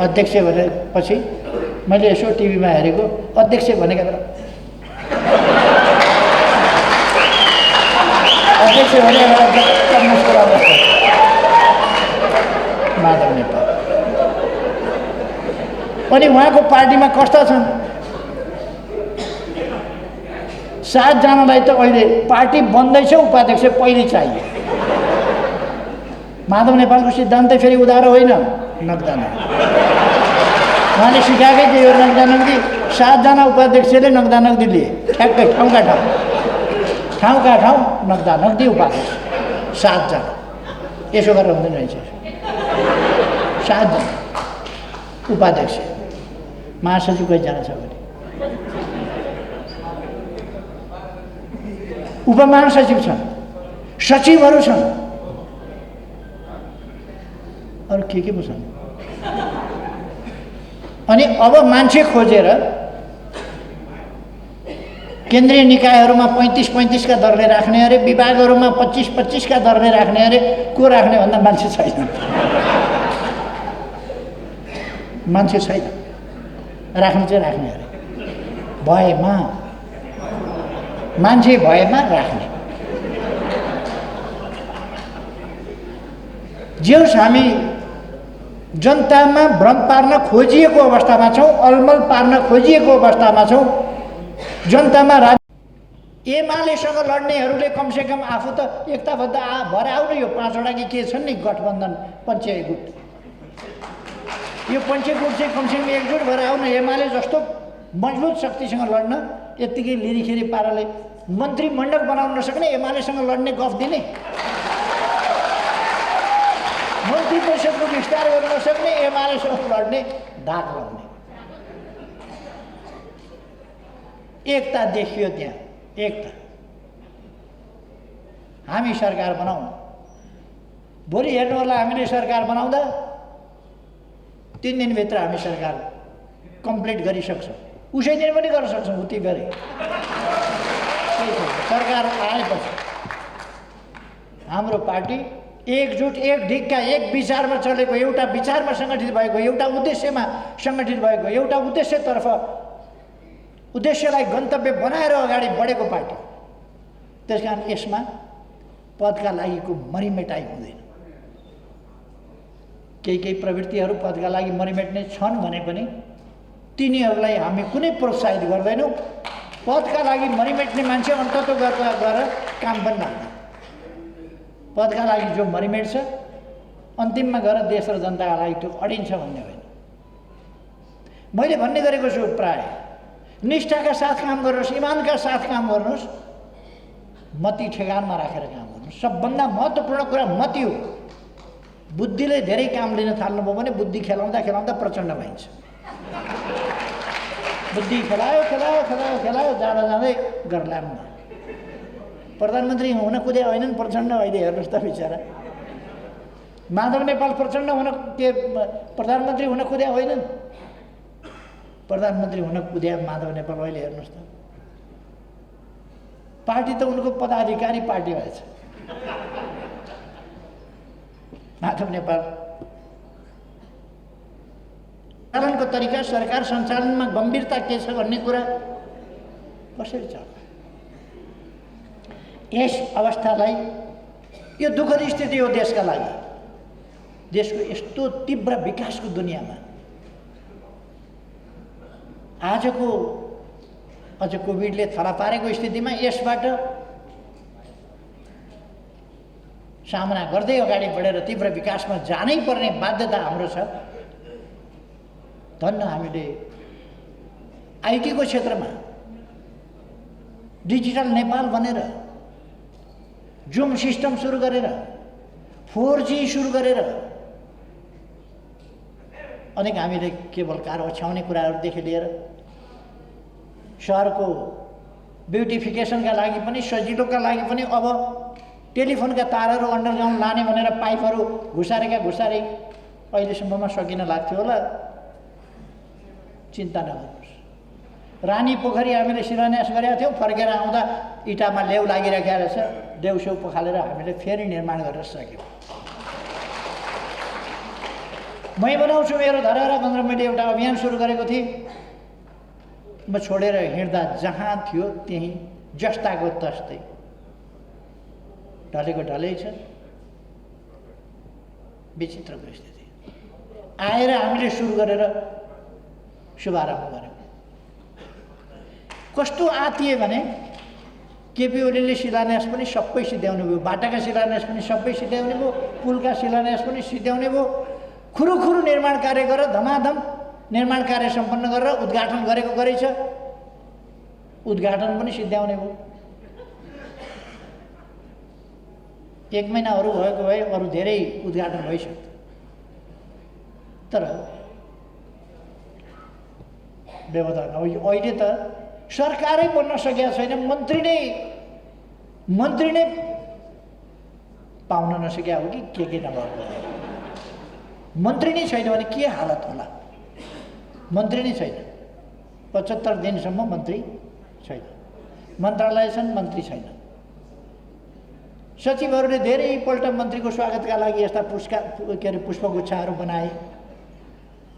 अध्यक्ष भनेपछि मैले यसो टिभीमा हेरेको अध्यक्ष भनेको बेला अध्यक्ष भनेको बेला मुस्कुल अवस्था माधव नेपाल। अनि उहाँको पार्टीमा कस्ता छन् 7 जनालाई त अहिले पार्टी बन्दैछ उपाध्यक्ष पहिले चाहियो। माधव नेपालको सिद्धान्त फेरि उधारो होइन नगदा नगदी। उहाँले सिकाएकै त्यही हो नगदा नगदी। 7 जना उपाध्यक्षले नगदा नगदी लिए ठ्याक्कै ठाउँका ठाउँ नगदा नगदी उपाध्यक्ष 7 जना। यसो गरेर हुँदैन रहेछ। 7 जना उपाध्यक्ष महासचिव कतिजना छ भने उपमहासचिव छन् सचिवहरू छन् अरू के पो छन्। अनि अब मान्छे खोजेर केन्द्रीय निकायहरूमा 35-35 का दरले राख्ने अरे विभागहरूमा 25-25 का दरले राख्ने अरे को राख्ने भन्दा मान्छे छैन। मान्छे छैन राख्ने चाहिँ राख्ने अरे भएमा मान्छे भएमा राख्ने। जेउस हामी जनतामा भ्रम पार्न खोजिएको अवस्थामा छौँ, अलमल पार्न खोजिएको अवस्थामा छौँ। जनतामा एमालेसँग लड्नेहरूले कमसेकम आफू त एकताबद्ध भएर आउनु। यो 5 वटा कि के छन् नि गठबन्धन पञ्चगुट, यो पञ्चगुट चाहिँ कमसेकम एकजुट भएर आउनु। एमाले जस्तो मजबुत शक्तिसँग लड्न यत्तिकै लिरिखेरी पाराले मन्त्रीमण्डल बनाउन नसक्ने एमालेसँग लड्ने गफ दिने, मन्त्री परिषदको विस्तार गर्न नसक्ने एमालेसँग लड्ने धाक लगाउने। एकता देखियो त्यहाँ एकता। हामी सरकार बनाउँ। भोलि हेर्नु होला हामीले सरकार बनाउँदा 3 दिनभित्र हामी सरकार कम्प्लिट गरिसक्छौँ। उसै दिन पनि गर्न सक्छौँ। उति गरे सरकार आएपछि हाम्रो पार्टी एकजुट एक ढिक्का एक विचारमा चलेको, एउटा विचारमा सङ्गठित भएको, एउटा उद्देश्यमा सङ्गठित भएको, एउटा उद्देश्यतर्फ उद्देश्यलाई गन्तव्य बनाएर अगाडि बढेको पार्टी। त्यसकारण यसमा पदका लागिको मरिमेटाइ हुँदैन। केही प्रवृत्तिहरू पदका लागि मरिमेट्ने छन् भने पनि तिनीहरूलाई हामी कुनै प्रोत्साहित गर्दैनौँ। पदका लागि मरिमेट्ने मान्छे अन्ततः गएर काम पनि लाग्दैन। पदका लागि जो मरिमेट्छ अन्तिममा गएर देश र जनताका लागि त्यो अडिन्छ भन्ने होइन। मैले भन्ने गरेको छु प्राय निष्ठाका साथ काम गर्नुहोस्, इमानका साथ काम गर्नुहोस्, मति ठेगानमा राखेर काम गर्नुहोस्। सबभन्दा महत्त्वपूर्ण कुरा मति हो। बुद्धिले धेरै काम लिन थाल्नुभयो भने बुद्धि खेलाउँदा खेलाउँदा प्रचण्ड भइन्छ। बुद्धि खेलायो जाँदा जाँदै गर्लाम। प्रधानमन्त्री हुन कुदे होइनन् प्रचण्ड। अहिले हेर्नुहोस् त बिचरा माधव नेपाल प्रचण्ड हुन के प्रधानमन्त्री हुन कुदे होइनन्। प्रधानमन्त्री हुन कुदे माधव नेपाल। अहिले हेर्नुहोस् त पार्टी त उनको पदाधिकारी पार्टी भएछ। माधव नेपाल सञ्चालनको तरिका, सरकार सञ्चालनमा गम्भीरता के छ भन्ने कुरा कसरी छ। यस अवस्थालाई यो दुःखद स्थिति हो देशका लागि। देशको यस्तो तीव्र विकासको दुनियाँमा आजको अझ कोभिडले थला पारेको स्थितिमा यसबाट सामना गर्दै अगाडि बढेर तीव्र विकासमा जानै पर्ने बाध्यता हाम्रो छ। धन्न हामीले आइटीको क्षेत्रमा डिजिटल नेपाल भनेर जुम सिस्टम सुरु गरेर 4G सुरु गरेर अनेक हामीले केवल कार ओछ्याउने कुराहरूदेखि लिएर सहरको ब्युटिफिकेसनका लागि पनि सजिलोका लागि पनि अब टेलिफोनका तारहरू अन्डरग्राउन्ड लाने भनेर पाइपहरू घुसारै अहिलेसम्ममा सकिन लाग्थ्यो होला। चिन्ता नगर्नुहोस्। रानी पोखरी हामीले शिलान्यास गरेका थियौँ, फर्केर आउँदा इँटामा लेउ लागिरहेको रहेछ। देउसेउ पखालेर हामीले फेरि निर्माण गरेर सक्यौँ। मै बनाउँछु मेरो धरहरा भनेर मैले एउटा अभियान सुरु गरेको थिएँ। म छोडेर हिँड्दा जहाँ थियो त्यहीँ जस्ताको तस्तै ढलेको ढलै छ। विचित्रको स्थिति आएर हामीले सुरु गरेर शुभारम्भ गर्यौँ। कस्तो आतिए भने केपी ओलीले शिलान्यास पनि सबै सिध्याउने भयो, बाटाका शिलान्यास पनि सबै सिध्याउने भयो, पुलका शिलान्यास पनि सिध्याउने भयो। खुरुखुरु निर्माण कार्य गरेर धमाधम निर्माण कार्य सम्पन्न गरेर उद्घाटन गरेको गरेछ, उद्घाटन पनि सिध्याउने भयो। 1 महिना अरू भएको भए अरू धेरै उद्घाटन भइसक्थ्यो। तर व्यवधान अहिले त सरकारै बन्न सकेका छैन, मन्त्री नै पाउन नसकेका हो कि के नभएको। मन्त्री नै छैन भने के हालत होला। मन्त्री नै छैन, 75 दिनसम्म मन्त्री छैन, मन्त्रालय छन् मन्त्री छैन। सचिवहरूले धेरैपल्ट मन्त्रीको स्वागतका लागि यस्ता पुष्पगुच्छाहरू बनाए।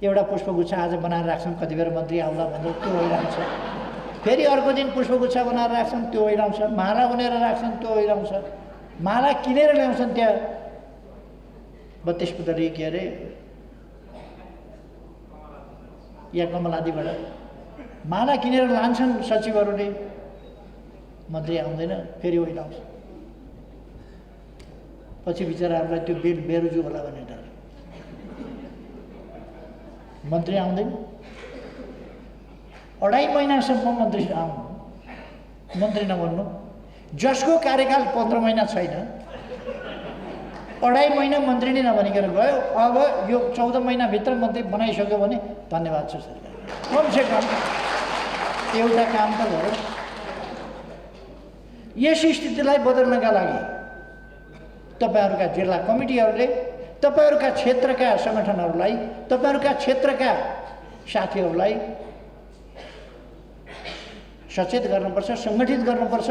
एउटा पुष्पगुच्छा आज बनाएर राख्छन्, कति बेर मन्त्री आउला भनेर त्यो ओइराउँछ। फेरि अर्को दिन पुष्पगुच्छा बनाएर राख्छन्, त्यो ओइराउँछ। माला उनेर राख्छन्, त्यो ओइराउँछ। माला किनेर ल्याउँछन् त्यहाँ 32 पुतली के अरे या कमलादीबाट माला किनेर लान्छन् सचिवहरूले। मन्त्री आउँदैन, फेरि ओइराउँछ। पछि बिचराहरूलाई त्यो बेरुजु होला भन्ने डर। मन्त्री आउँदैन, 2.5 महिनासम्म मन्त्री मन्त्री नबन्नु। जसको कार्यकाल 15 महिना छैन, 2.5 महिना मन्त्री नै नबनिकन गयो। अब यो 14 महिनाभित्र मन्त्री बनाइसक्यो भने धन्यवाद छ सरकार। कमसेकम एउटा काम त गऱ्यो। यस स्थितिलाई बदल्नका लागि तपाईहरुका जिल्ला कमिटीहरूले, तपाईहरुका क्षेत्रका संगठनहरूलाई, तपाईहरुका क्षेत्रका साथीहरूलाई सचेत गर्नुपर्छ, सङ्गठित गर्नुपर्छ,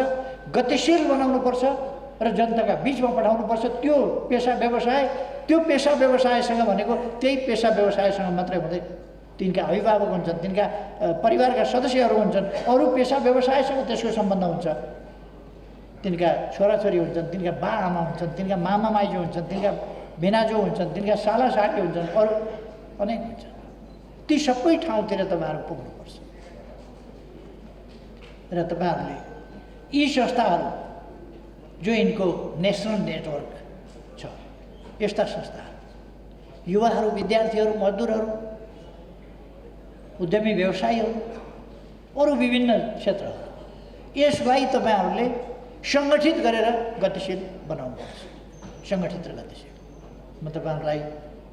गतिशील बनाउनुपर्छ र जनताका बीचमा पठाउनुपर्छ। त्यो पेशा व्यवसायसँग भनेको त्यही पेशा व्यवसायसँग मात्रै हुँदैन। तिनका अभिभावक हुन्छन्, तिनका परिवारका सदस्यहरू हुन्छन्, अरू पेशा व्यवसायसँग त्यसको सम्बन्ध हुन्छ। तिनका छोराछोरी हुन्छन्, तिनका बा आमा हुन्छन्, तिनका मामा माइजू हुन्छन्, तिनका भिनाजु हुन्छन्, तिनका साला साथी हुन्छन्, अरू अनेक हुन्छन्। ती सबै ठाउँतिर तपाईहरु पुग्नुपर्छ र तपाईहरुले यी संस्थाहरू जो यिनको नेसनल नेटवर्क छ, यस्ता संस्थाहरू युवाहरू, विद्यार्थीहरू, मजदुरहरू, उद्यमी व्यवसायीहरू, अरू विभिन्न क्षेत्रहरू, यसलाई तपाईहरुले सङ्गठित गरेर गतिशील बनाउनुपर्छ। सङ्गठित र गतिशील म तपाईहरुलाई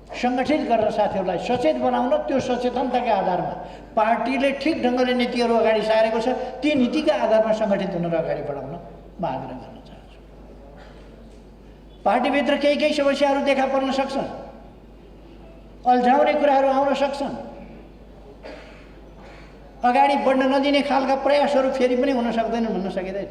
सङ्गठित गरेर साथीहरूलाई सचेत बनाउन, त्यो सचेतनताका आधारमा पार्टीले ठिक ढङ्गले नीतिहरू अगाडि सारेको छ, ती नीतिका आधारमा सङ्गठित हुन र अगाडि बढाउन म आग्रह गर्न चाहन्छु। पार्टीभित्र केही समस्याहरू देखा पर्न सक्छन्, अल्झाउने कुराहरू आउन सक्छन्, अगाडि बढ्न नदिने खालका प्रयासहरू फेरि पनि हुन सक्दैनन् भन्न सकिँदैन।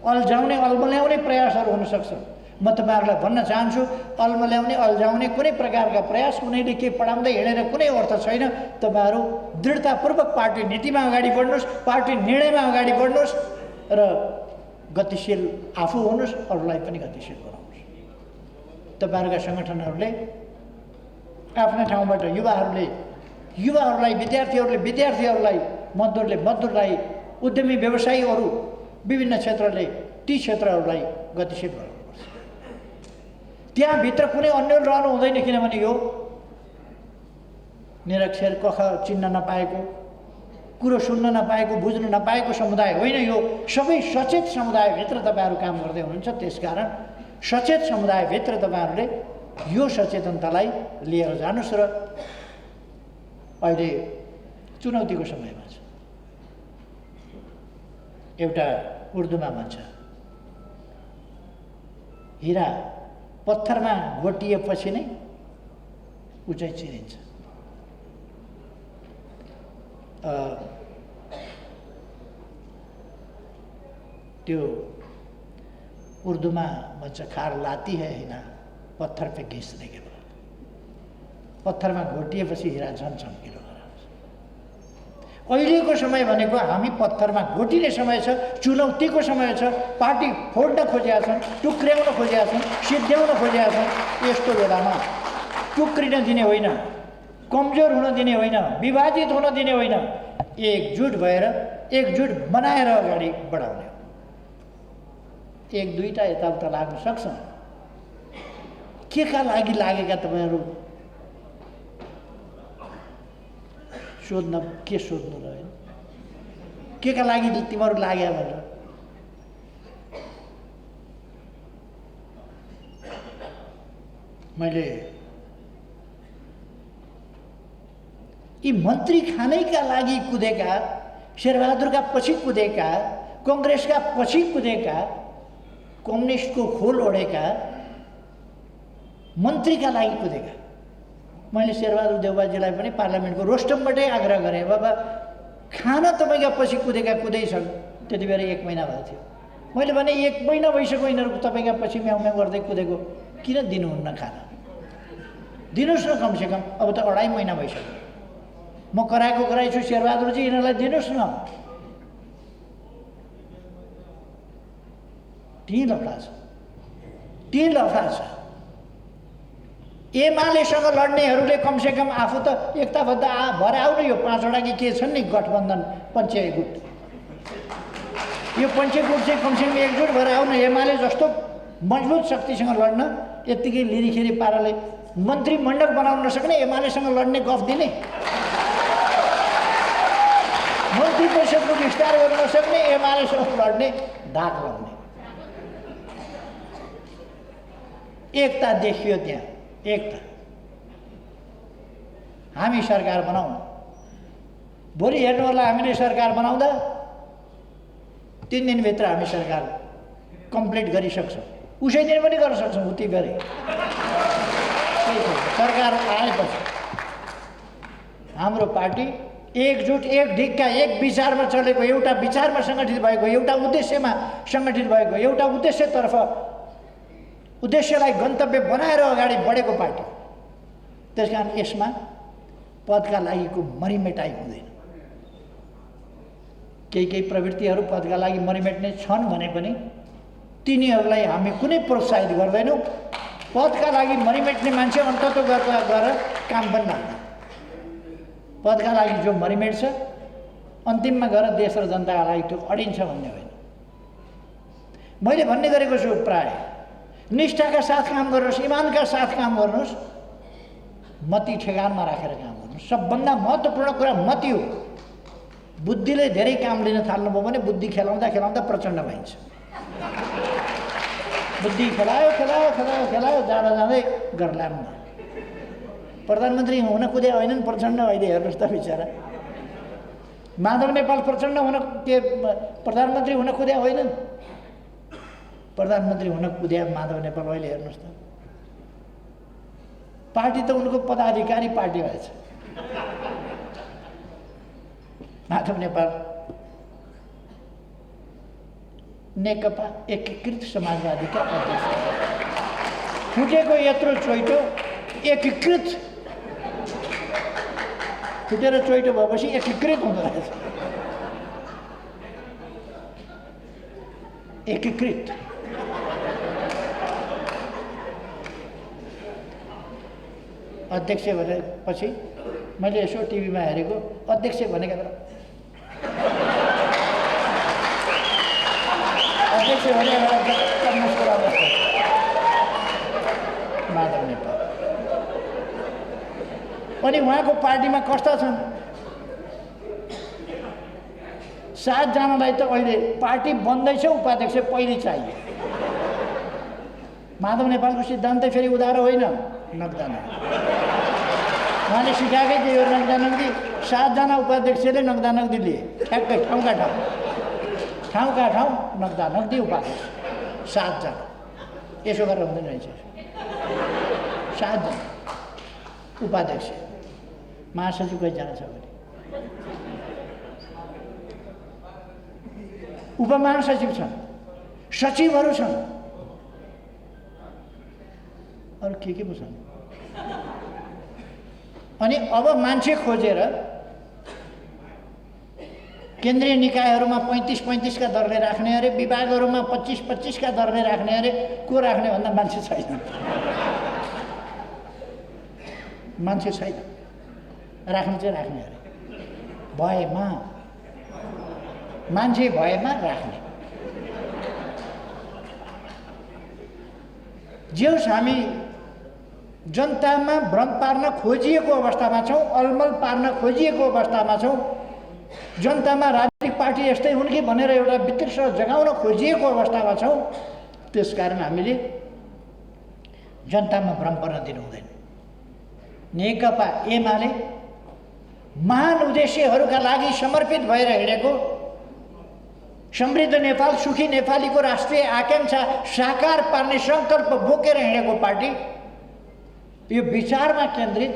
अल्झाउने अल्मल्याउने प्रयासहरू हुन सक्छन्। म तपाईहरुलाई भन्न चाहन्छु, अल्मल्याउने अल्झाउने कुनै प्रकारका प्रयास, कुनैले के पढाउँदै हिँडेर कुनै अर्थ छैन। तपाईहरु दृढतापूर्वक पार्टी नीतिमा अगाडि बढ्नुस्, पार्टी निर्णयमा अगाडि बढ्नुस् र गतिशील आफू हुनुस्, अरूलाई पनि गतिशील बनाउनुस्। तपाईहरुका संगठनहरूले आफ्ना ठाउँबाट युवाहरूलाई, विद्यार्थीहरूलाई, मजदुरलाई, उद्यमी व्यवसायीहरू, विभिन्न क्षेत्रले ती क्षेत्रहरूलाई गतिशील बनाउनुपर्छ। त्यहाँभित्र कुनै अन्यल रहनु हुँदैन, किनभने यो निरक्षर, कख चिन्न नपाएको, कुरो सुन्न नपाएको, बुझ्न नपाएको समुदाय होइन। यो सबै सचेत समुदायभित्र तपाईहरु काम गर्दै हुनुहुन्छ। त्यसकारण सचेत समुदायभित्र तपाईहरुले यो सचेतनतालाई लिएर जानुस् र अहिले चुनौतीको समयमा छ। एउटा उर्दूमा भन्छ, हिरा पत्थरमा घोटिएपछि नै उचाइ चिनिन्छ। त्यो उर्दूमा भन्छ, खार लाती है हिना पत्थर पे घिसने के बाद। पत्थरमा घोटिएपछि हिरा झन् चम्किलो भएर आउँछ। अहिलेको समय भनेको हामी पत्थरमा घोटिने समय छ, चुनौतीको समय छ। पार्टी फोड्न खोजेका छन्, टुक्र्याउन खोजेका छन्, सिद्ध्याउन खोजेका छन्। यस्तो बेलामा टुक्रिन दिने होइन, कमजोर हुन दिने होइन, विभाजित हुन दिने होइन, एकजुट भएर एकजुट बनाएर अगाडि बढाउने हो। एक दुईटा यताउता लाग्न सक्छ, के का लागि लागेका तपाईँहरू सोध्न के सोध्नु र होइन, के का लागि तिमीहरू लाग्यो भनेर मैले यी मन्त्री खानैका लागि कुदेका, शेरबहादुरका पछि कुदेका, कङ्ग्रेसका पछि कुदेका, कम्युनिस्टको खोल ओढेका मन्त्रीका लागि कुदेका। मैले शेरबहादुर देउबाजीलाई पनि पार्लियामेन्टको रोस्टमबाटै आग्रह गरेँ, बाबा खान तपाईँका पछि कुदेका कुदैछन्। त्यति बेला 1 महिना भएको थियो। मैले भने 1 महिना भइसक्यो यिनीहरू तपाईँका पछि म्याउ म्याउ गर्दै कुदेको, किन दिनुहुन्न खाना? दिनुहोस् न कमसेकम। अब त 2.5 महिना भइसक्यो। म कराएको छु शेरबहादुरजी, यिनीहरूलाई दिनुहोस् न। तीन लफडा छ। एमालेसँग लड्नेहरूले कमसेकम आफू त एकताबद्ध भएर आउनु। यो 5वटा कि के छन् नि गठबन्धन, पञ्चायत गुट, यो पञ्चायत गुट चाहिँ कमसेकम एकजुट भएर आउनु। एमाले जस्तो मजबुत शक्तिसँग लड्न यत्तिकै लिरिखेरी पाराले मन्त्रीमण्डल बनाउन नसक्ने, एमालेसँग लड्ने गफ दिने, मन्त्री परिषदको विस्तार गर्न नसक्ने, एमालेसँग लड्ने धाक लगाउने। एकता देखियो त्यहाँ, एकता। हामी सरकार बनाउँ। भोलि हेर्नु होला, हामीले सरकार बनाउँदा 3 दिनभित्र हामी सरकार कम्प्लिट गरिसक्छौँ। उसै दिन पनि गर्न सक्छौँ। उति गरे सरकार आएपछि हाम्रो पार्टी एकजुट, एक ढिक्का, एक विचारमा चलेको, एउटा विचारमा सङ्गठित भएको, एउटा उद्देश्यमा सङ्गठित भएको, एउटा उद्देश्यतर्फ, उद्देश्यलाई गन्तव्य बनाएर अगाडि बढेको पार्टी। त्यसकारण यसमा पदका लागिको मरिमेटाइ हुँदैन। केही प्रवृत्तिहरू पदका लागि मरिमेट्ने छन् भने पनि तिनीहरूलाई हामी कुनै प्रोत्साहित गर्दैनौँ। पदका लागि मरिमेट्ने मान्छे अन्तत गएर काम पनि लाग्दैन। पदका लागि जो मरिमेट्छ अन्तिममा गएर देश र जनताका लागि त्यो अडिन्छ भन्ने होइन। मैले भन्ने गरेको छु, प्राय निष्ठाका साथ काम गर्नुहोस्, इमानका साथ काम गर्नुहोस्, मति ठेगानमा राखेर काम गर्नुहोस्। सबभन्दा महत्त्वपूर्ण कुरा मति हो। बुद्धिले धेरै काम लिन थाल्नुभयो भने बुद्धि खेलाउँदा खेलाउँदा प्रचण्ड भइन्छ। बुद्धि खेलायो खेलायो खेलायो खेलायो जाँदा जाँदै गर्लाम। प्रधानमन्त्री हुन कुदे होइनन् प्रचण्ड। अहिले हेर्नुहोस् त बिचरा माधव नेपाल प्रचण्ड हुन के प्रधानमन्त्री हुन कुदे होइनन्। प्रधानमन्त्री हुन कुदे माधव नेपाल अहिले हेर्नुहोस् त। पार्टी त उनको पदाधिकारी पार्टी भएछ। माधव नेपाल नेकपा एकीकृत समाजवादीका अध्यक्ष। फुटेको यत्रो चोइटो एकीकृत, फुटेर चोइटो भएपछि एकीकृत हुँदो रहेछ। एकीकृत अध्यक्ष भनेपछि मैले यसो टिभीमा हेरेको, अध्यक्ष भनेका अध्यक्ष भनेर माधव नेपाल। अनि उहाँको पार्टीमा कस्ता छन्? 7 जनालाई त अहिले पार्टी बन्दैछ, उपाध्यक्ष पहिले चाहियो। माधव नेपालको सिद्धान्त फेरि उधारो होइन, नगदा नगदी। उहाँले सिकाएकै थियो, नगदा नगदी। 7 जना उपाध्यक्षले नगदा नगदी लिए, ठ्याक्कै ठाउँका ठाउँ नगदा नगदी उपाध्यक्ष 7 जना। यसो गरेर हुँदैन रहेछ। 7 जना उपाध्यक्ष, महासचिव कतिजना छ भने? उपमहासचिव छन्, सचिवहरू छन्, अरू के पो छन्? अनि अब मान्छे खोजेर केन्द्रीय निकायहरूमा 35-35 का दरले राख्ने अरे, विभागहरूमा 25-25 का दरले राख्ने अरे। को राख्ने भन्दा मान्छे छैन, मान्छे छैन, राख्ने चाहिँ राख्ने अरे। भएमा मान्छे भएमा राख्ने। जे होस्, हामी जनतामा भ्रम पार्न खोजिएको अवस्थामा छौँ, अलमल पार्न खोजिएको अवस्थामा छौँ। जनतामा राजनीतिक पार्टी यस्तै हुन् कि भनेर एउटा वितृष्णा जगाउन खोजिएको अवस्थामा छौँ। त्यसकारण हामीले जनतामा भ्रम पर्न दिनु हुँदैन। नेकपा एमाले महान उद्देश्यहरूका लागि समर्पित भएर हिँडेको, समृद्ध नेपाल, सुखी नेपालीको राष्ट्रिय आकांक्षा साकार पार्ने सङ्कल्प बोकेर हिँडेको पार्टी, यो विचारमा केन्द्रित,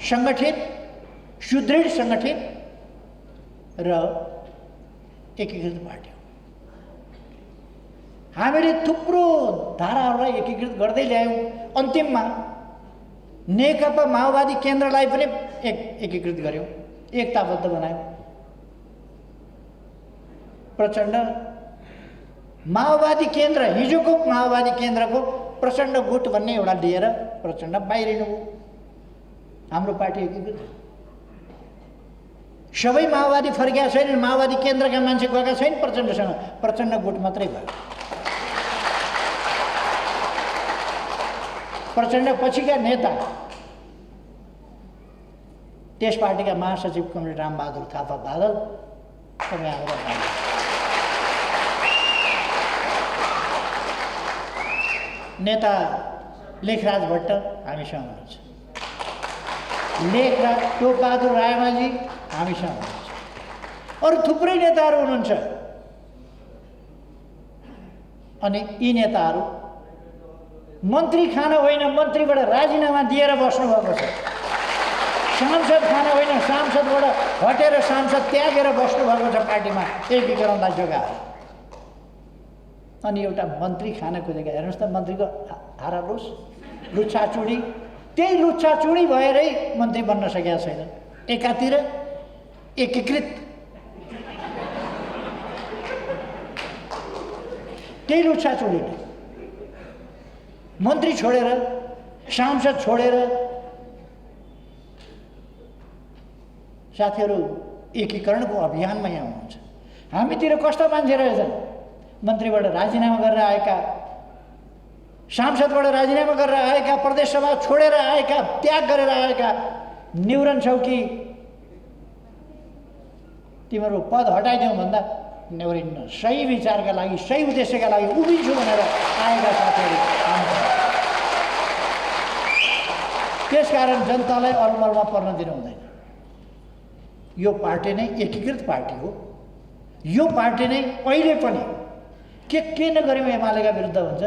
सङ्गठित, सुदृढ सङ्गठित र एकीकृत पार्टी हो। हामीले थुप्रो धाराहरूलाई एकीकृत गर्दै ल्यायौँ। अन्तिममा नेकपा माओवादी केन्द्रलाई पनि एकीकृत गर्यौँ, एकताबद्ध बनायौँ। प्रचण्ड माओवादी केन्द्र, हिजोको माओवादी केन्द्रको प्रचण्ड गुट भन्ने एउटा लिएर प्रचण्ड बाहिरिनुभयो। हाम्रो पार्टी एकीकृत, सबै माओवादी फर्किया छैनन्, माओवादी केन्द्रका मान्छे गएका छैन प्रचण्डसँग, प्रचण्ड गुट मात्रै गयो। प्रचण्ड पछिका नेता त्यस पार्टीका महासचिव कमरेड रामबहादुर थापा बादल, तपाईँ आएर नेता लेखराज भट्ट हामीसँग हुनुहुन्छ, लेखराज टोपबहादुर रायमाझी हामीसँग हुनुहुन्छ, अरू थुप्रै नेताहरू हुनुहुन्छ। अनि यी नेताहरू मन्त्री खान होइन, मन्त्रीबाट राजीनामा दिएर बस्नुभएको छ। सांसद खान होइन, सांसदबाट हटेर सांसद त्यागेर बस्नुभएको छ पार्टीमा एकीकरणलाई जोगाएर। अनि एउटा मन्त्री खान खोजेका, हेर्नुहोस् त मन्त्रीको हारालोस, लुच्छाचुडी, त्यही लुच्छाचुडी भएरै मन्त्री बन्न सकेका छैन। एकातिर एकीकृत, त्यही लुच्छाचुडी, मन्त्री छोडेर, सांसद छोडेर। साथीहरू, एकीकरणको अभियानमा यहाँ हुनुहुन्छ। हामीतिर कस्ता मान्छे रहेछन्, मन्त्रीबाट राजीनामा गरेर आएका, सांसदबाट राजीनामा गरेर आएका, प्रदेश सभा छोडेर आएका, त्याग गरेर आएका। न्यूरन छौ कि तिम्रो पद हटाइदेऊ भन्दा न्यूरिन्न, सही विचारका लागि, सही उद्देश्यका लागि उभिन्छु भनेर आएका साथीहरू। त्यसकारण जनतालाई अलमलमा पर्न दिनु हुँदैन। यो पार्टी नै एकीकृत पार्टी हो। यो पार्टी नै अहिले पनि के नगर्यौँ एमालेका विरुद्ध हुन्छ।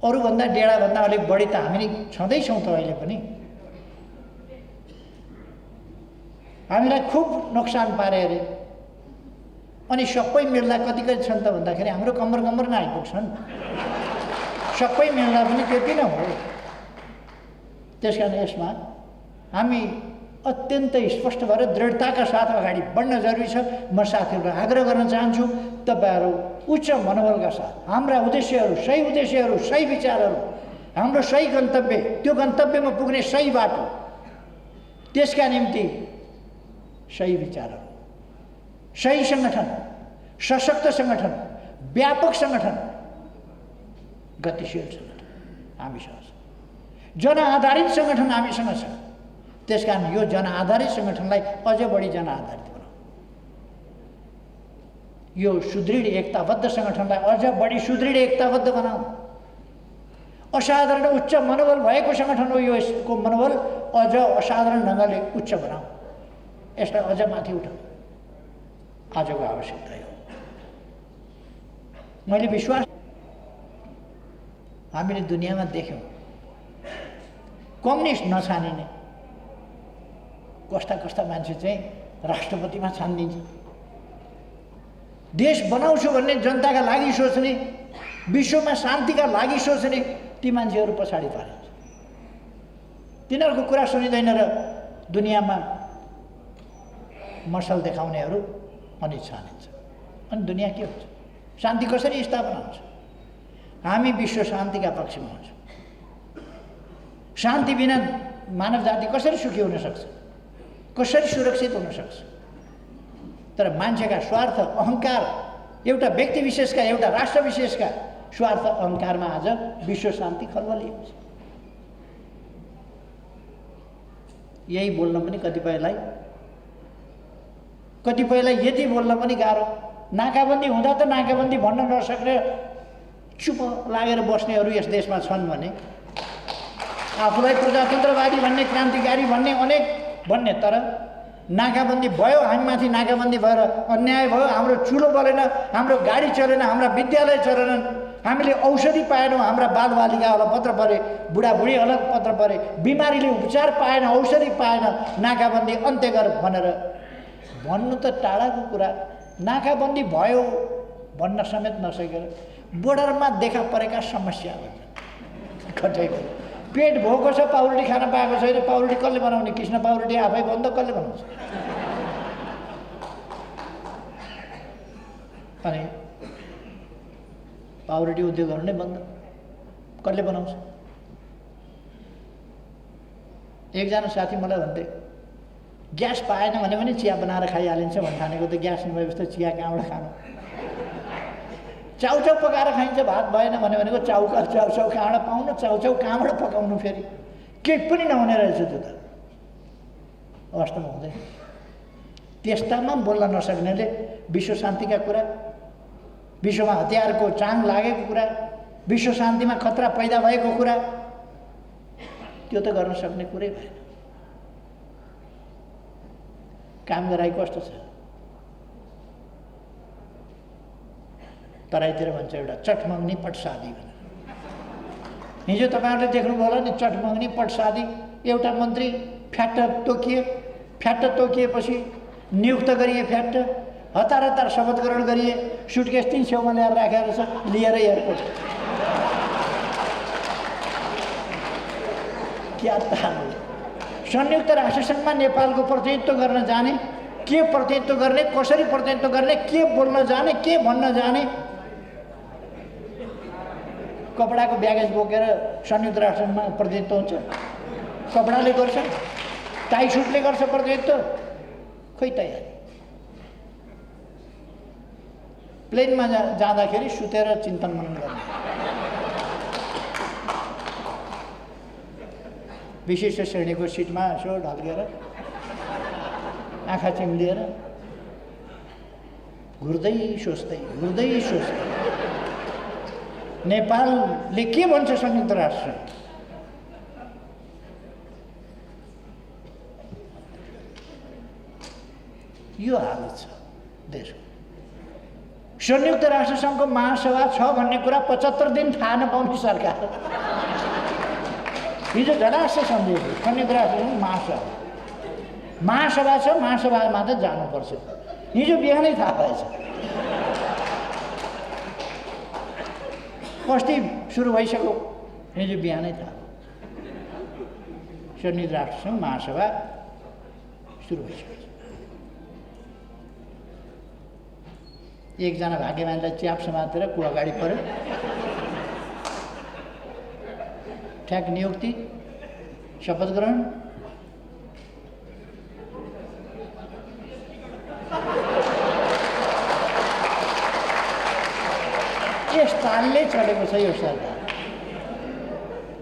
अरूभन्दा डेढाभन्दा अलिक बढी त हामी छँदैछौँ त अहिले पनि। हामीलाई खुब नोक्सान पारे अरे। अनि सबै मिल्दा कति छन् त भन्दाखेरि हाम्रो कम्मर नै आइपुग्छन्। सबै मिल्दा पनि त्यति नै हो। त्यसकारण यसमा हामी अत्यन्तै स्पष्ट भएर दृढताका साथ अगाडि बढ्न जरुरी छ। म साथीहरूलाई आग्रह गर्न चाहन्छु, तपाईहरू उच्च मनोबलका साथ हाम्रा उद्देश्यहरू, सही विचारहरू, हाम्रो सही गन्तव्य, त्यो गन्तव्यमा पुग्ने सही बाटो, त्यसका निम्ति सही विचारहरू, सही सङ्गठन, सशक्त सङ्गठन, व्यापक सङ्गठन, गतिशील सङ्गठन हामीसँग छ। जनआधारित सङ्गठन हामीसँग छ। त्यसकारण यो जनआधारित सङ्गठनलाई अझ बढी जनआधारित बनाऊ। यो सुदृढ एकताबद्ध सङ्गठनलाई अझ बढी सुदृढ एकताबद्ध बनाऊ। असाधारण उच्च मनोबल भएको सङ्गठन हो यो। यसको मनोबल अझ असाधारण ढङ्गले उच्च बनाऊ। यसलाई अझ माथि उठाऊ। आजको आवश्यकता हो। मैले विश्वास, हामीले दुनियाँमा देख्यौँ कम्युनिस्ट नछानिने कस्ता मान्छे चाहिँ राष्ट्रपतिमा छानिदिन्छ। देश बनाउँछु भन्ने, जनताका लागि सोच्ने, विश्वमा शान्तिका लागि सोच्ने ती मान्छेहरू पछाडि पारिन्छ। तिनीहरूको कुरा सुनिँदैन र दुनियाँमा मसल देखाउनेहरू अनि छानिन्छ। अनि दुनियाँ के हुन्छ? शान्ति कसरी स्थापना हुन्छ? हामी विश्व शान्तिका पक्षमा हुन्छौँ। शान्ति बिना मानव जाति कसरी सुखी हुन सक्छ? कसरी सुरक्षित हुन सक्छ? तर मान्छेका स्वार्थ, अहङ्कार, एउटा व्यक्ति विशेषका, एउटा राष्ट्र विशेषका स्वार्थ अहङ्कारमा आज विश्व शान्ति खल्बलिएको छ। यही बोल्न पनि कतिपयलाई यति बोल्न पनि गाह्रो। नाकाबन्दी हुँदा त नाकाबन्दी भन्न नसक्ने चुप लागेर बस्नेहरू यस देशमा छन् भने, आफूलाई प्रजातन्त्रवादी भन्ने, क्रान्तिकारी भन्ने, अनेक भन्ने, तर नाकाबन्दी भयो, हामीमाथि नाकाबन्दी भएर अन्याय भयो, हाम्रो चुलो बलेन, हाम्रो गाडी चलेन, हाम्रा विद्यालय चलेनन्, हामीले औषधि पाएनौँ, हाम्रा बालबालिका अलपत्र परे, बुढाबुढी अलपत्र परे, बिमारीले उपचार पाएन, औषधि पाएन, नाकाबन्दी अन्त्य गर भनेर भन्नु त टाढाको कुरा। नाकाबन्दी भयो भन्न समेत नसकेर बोर्डरमा देखा परेका समस्याहरू कतैको पेट भोको छ, पाउरोटी खान पाएको छैन, पाउरोटी कसले बनाउने? कृष्ण पाउरोटी आफै बन्द कसले बनाउँछ? अनि पाउरोटी उद्योगहरू नै बन्द कसले बनाउँछ? एकजना साथी मलाई भन्थे, ग्यास पाएन भने पनि चिया बनाएर खाइहालिन्छ भन्ठानेको त ग्यास नभएपछि त चिया कहाँबाट खानु? चाउचाउ पकाएर खाइन्छ, भात भएन भनेको चाउचाउ कहाँबाट पाउनु? चाउचाउ कहाँबाट पकाउनु? फेरि केही पनि नहुने रहेछ त्यो त वास्तवमा हुँदैन। त्यस्तामा बोल्न नसक्नेले विश्व शान्तिका कुरा, विश्वमा हतियारको चाङ लागेको कुरा, विश्व शान्तिमा खतरा पैदा भएको कुरा, त्यो त गर्न सक्ने कुरै भएन। काम गराइ कस्तो छ? तराईतिर भन्छ एउटा चट मग्नी पट शादी भनेर। हिजो तपाईँहरूले देख्नुभयो होला नि, चट मग्नी पट शादी। एउटा मन्त्री फ्याट्ट तोकिएपछि नियुक्त गरिए, फ्याट्ट हतार शपथ ग्रहण गरिए, सुटकेस 3 छेउमा ल्याएर राखेर छ, लिएर एयरपोर्ट। क्या ताल! संयुक्त राष्ट्रसङ्घमा नेपालको प्रतिनिधित्व गर्न जाने, के प्रतिनिधित्व गर्ने, कसरी प्रतिनिधित्व गर्ने, के बोल्न जाने, के भन्न जाने, कपडाको ब्यागेज बोकेर संयुक्त राष्ट्रमा प्रतिनिधित्व हुन्छ? कपडाले गर्छ? टाई सुटले गर्छ प्रतिनिधित्व? खोइ तयारी। प्लेनमा जाँदाखेरि सुतेर चिन्तन मनन गर्ने, विशिष्ट श्रेणीको सिटमा यसो ढल्केर आँखा चिम्लिएर घुर्दै सोच्दै नेपालले के भन्छ संयुक्त राष्ट्र? यो हालत छ देशको। संयुक्त राष्ट्रसङ्घको महासभा छ भन्ने कुरा 75 दिन थाहा नपाउने सरकार। हिजो झडास सम्झेको संयुक्त राष्ट्रसङ्घ महासभा छ, महासभामा त जानुपर्छ। हिजो बिहानै थाहा भएछ। अस्ति सुरु भइसक्यो, हिजो बिहानै थाहा। संयुक्त राष्ट्रसङ्घ महासभा सुरु भइसक्यो। एकजना भाग्यमानलाई च्याप समातेर को अगाडि पर्यो, ठ्याक नियुक्ति, शपथ ग्रहण। यस तालले चलेको छ यो सरकार।